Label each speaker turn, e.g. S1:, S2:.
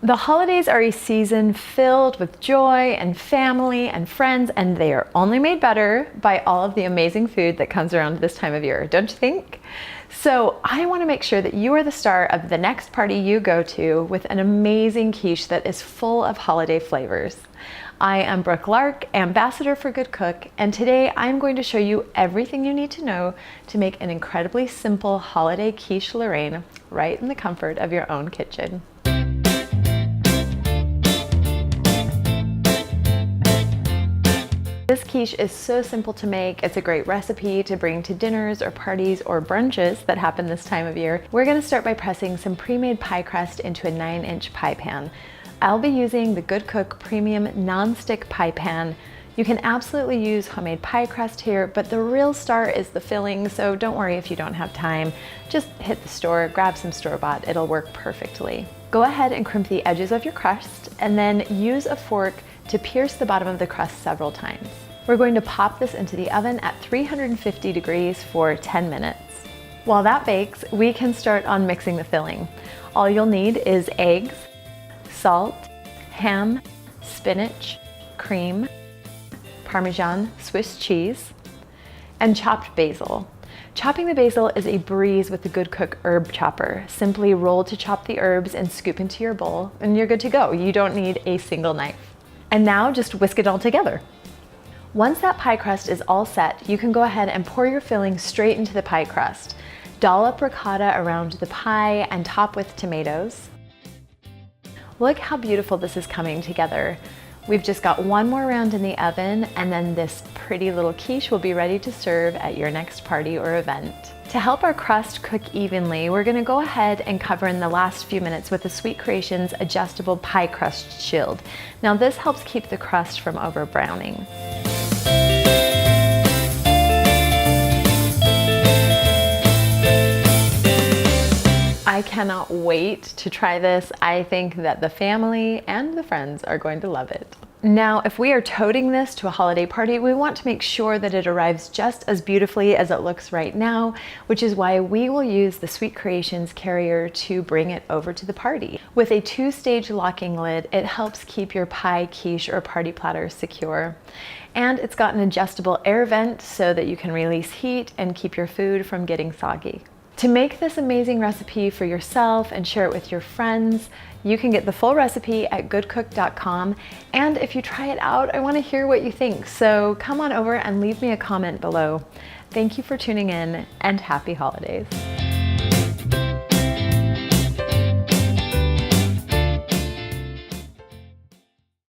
S1: The holidays are a season filled with joy and family and friends, and they are only made better by all of the amazing food that comes around this time of year, don't you think? So I want to make sure that you are the star of the next party you go to with an amazing quiche that is full of holiday flavors. I am Brooke Lark, ambassador for GoodCook, and today I'm going to show you everything you need to know to make an incredibly simple holiday quiche Lorraine right in the comfort of your own kitchen. This quiche is so simple to make. It's a great recipe to bring to dinners or parties or brunches that happen this time of year. We're going to start by pressing some pre-made pie crust into a 9-inch pie pan. I'll be using the GoodCook Premium Non-Stick Pie Pan. You can absolutely use homemade pie crust here, but the real star is the filling, so don't worry if you don't have time. Just hit the store, grab some store-bought, it'll work perfectly. Go ahead and crimp the edges of your crust, and then use a fork to pierce the bottom of the crust several times. We're going to pop this into the oven at 350 degrees for 10 minutes. While that bakes, we can start on mixing the filling. All you'll need is eggs, salt, ham, spinach, cream, Parmesan Swiss cheese, and chopped basil. Chopping the basil is a breeze with the GoodCook herb chopper. Simply roll to chop the herbs and scoop into your bowl, and you're good to go. You don't need a single knife. And now just whisk it all together. Once that pie crust is all set, you can go ahead and pour your filling straight into the pie crust. Dollop ricotta around the pie and top with tomatoes. Look how beautiful this is coming together. We've just got one more round in the oven, and then this pretty little quiche will be ready to serve at your next party or event. To help our crust cook evenly, we're going to go ahead and cover in the last few minutes with the Sweet Creations adjustable pie crust shield. Now this helps keep the crust from over browning. I cannot wait to try this. I think that the family and the friends are going to love it. Now, if we are toting this to a holiday party, we want to make sure that it arrives just as beautifully as it looks right now, which is why we will use the Sweet Creations carrier to bring it over to the party. With a 2-stage locking lid, it helps keep your pie, quiche, or party platter secure. And it's got an adjustable air vent so that you can release heat and keep your food from getting soggy. To make this amazing recipe for yourself and share it with your friends, you can get the full recipe at goodcook.com. And if you try it out, I want to hear what you think. So come on over and leave me a comment below. Thank you for tuning in, and happy holidays.